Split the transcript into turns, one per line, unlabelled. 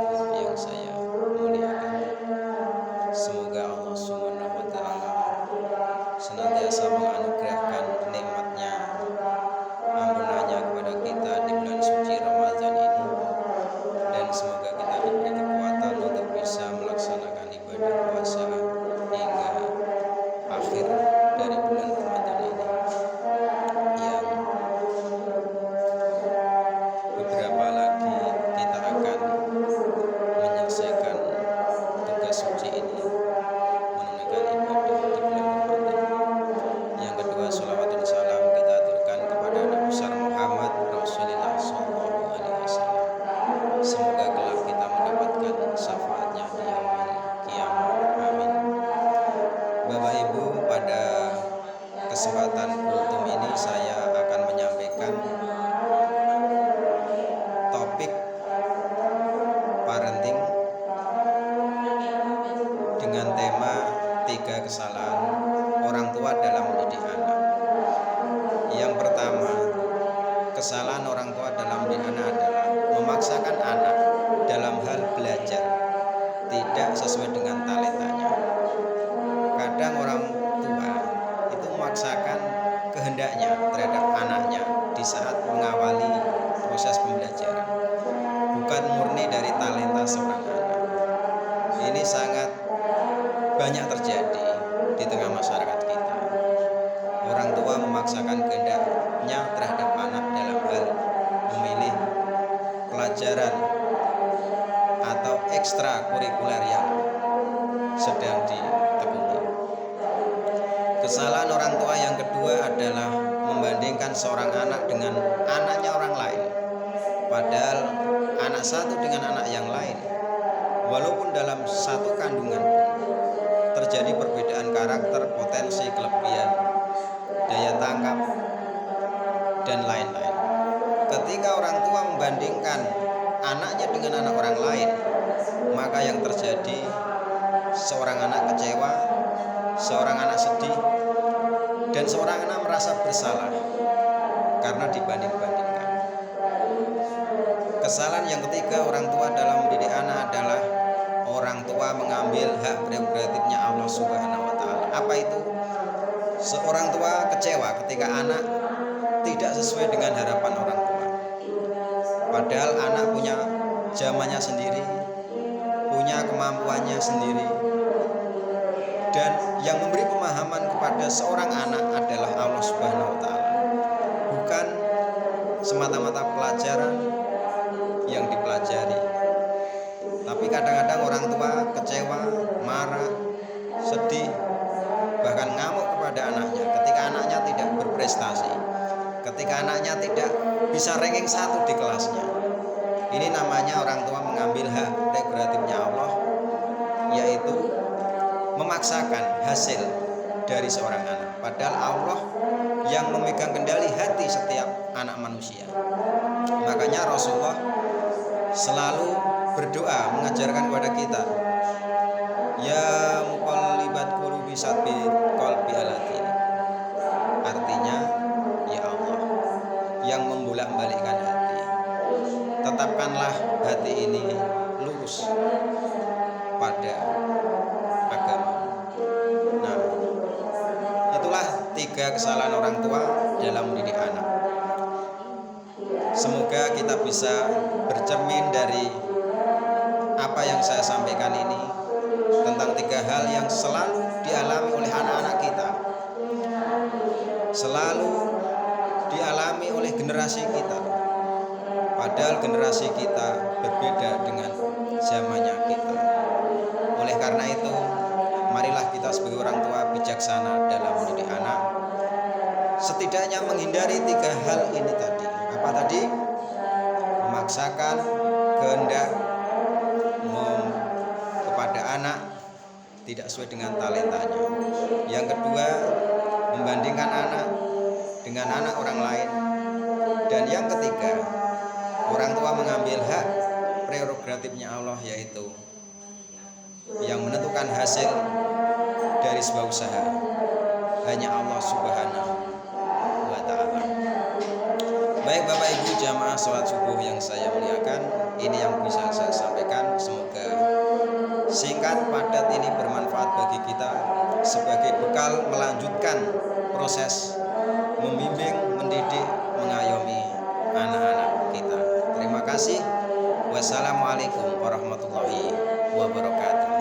Ibu yang saya muliakan, semoga Allah Subhanahu wa Ta'ala senantiasa menganugerahkan nikmatnya, ampunannya kepada kita di bulan suci Ramadan ini, dan semoga kita diberi kekuatan untuk bisa melaksanakan ibadah puasa hingga akhir dari bulan Ramadan ini, yang beberapa lagi kita akan menyelesaikan tugas suci ini, menunaikan ibadah di bulan Ramadan. Yang kedua, sholawat dan salam kita aturkan kepada Nabi besar Muhammad Rasulullah SAW. Semoga kelak kita mendapatkan syafaatnya di yaumil qiyamah. Amin. Bapak Ibu, pada kesempatan kultum ini saya akan menyampaikan topik parenting dengan tema 3 kesalahan orang tua dalam mendidik anak. Yang pertama, kesalahan orang tua dalam mendidik anak adalah memaksakan anak dalam hal belajar tidak sesuai dengan talentanya. Kadang orang tua itu memaksakan kehendaknya terhadap anaknya di saat mengawali proses pembelajaran, bukan murni dari talenta seorang anak. Ini sangat banyak terjadi di tengah masyarakat kita. Orang tua memaksakan kehendaknya terhadap anak dalam hal memilih pelajaran atau ekstrakurikuler yang sedang ditekuni. Kesalahan orang tua yang kedua adalah membandingkan seorang anak dengan anaknya orang lain, padahal anak satu dengan anak yang lain, walaupun dalam satu kandungan terjadi perbedaan karakter, potensi, kelebihan, daya tangkap, dan lain-lain. Ketika orang tua membandingkan anaknya dengan anak orang lain, maka yang terjadi seorang anak kecewa, seorang anak sedih, dan seorang anak merasa bersalah karena dibanding-bandingkan. Kesalahan yang ketiga orang tua dalam mendidik anak adalah orang tua mengambil hak prerogatifnya Allah Subhanahu wa Ta'ala. Apa itu? Seorang tua kecewa ketika anak tidak sesuai dengan harapan orang tua. Padahal anak punya zamannya sendiri, punya kemampuannya sendiri, dan yang memberi pemahaman kepada seorang anak adalah Allah Subhanahu wa Ta'ala, bukan semata-mata pelajaran yang dipelajari. Tapi kadang-kadang orang tua kecewa, marah, sedih, bahkan ngamuk kepada anaknya ketika anaknya tidak berprestasi, ketika anaknya tidak bisa ranking 1 di kelasnya. Ini namanya orang tua mengambil hak prerogatifnya Allah, yaitu memaksakan hasil dari seorang anak, padahal Allah yang memegang kendali hati setiap anak manusia. Makanya Rasulullah selalu berdoa mengajarkan kepada kita, ya muqallibat qulubi sabbit qalbi ala dinik. Artinya, ya Allah yang membolak-balikkan hati, tetapkanlah hati ini lurus pada agama. Nah, itulah 3 kesalahan orang tua dalam mendidik anak. Semoga kita bisa bercermin dari apa yang saya sampaikan ini tentang 3 hal yang selalu dialami oleh anak-anak kita, selalu dialami oleh generasi kita, padahal generasi kita berbeda dengan zamannya kita. Oleh karena itu, marilah kita sebagai orang tua bijaksana dalam mendidik anak, setidaknya menghindari 3 hal ini tadi. Apa tadi? Memaksakan kehendak kepada anak tidak sesuai dengan talentanya. Yang kedua, membandingkan anak dengan anak orang lain. Dan yang ketiga, orang tua mengambil hak prerogatifnya Allah, yaitu yang menentukan hasil dari sebuah usaha hanya Allah Subhanahu wa Ta'ala. Baik Bapak Ibu jamaah sholat subuh yang saya muliakan, Ini yang bisa saya sampaikan. Semoga singkat padat ini bermanfaat bagi kita sebagai bekal melanjutkan proses membimbing, mendidik, mengayomi anak-anak kita. Terima kasih. Wassalamualaikum warahmatullahi wabarakatuh.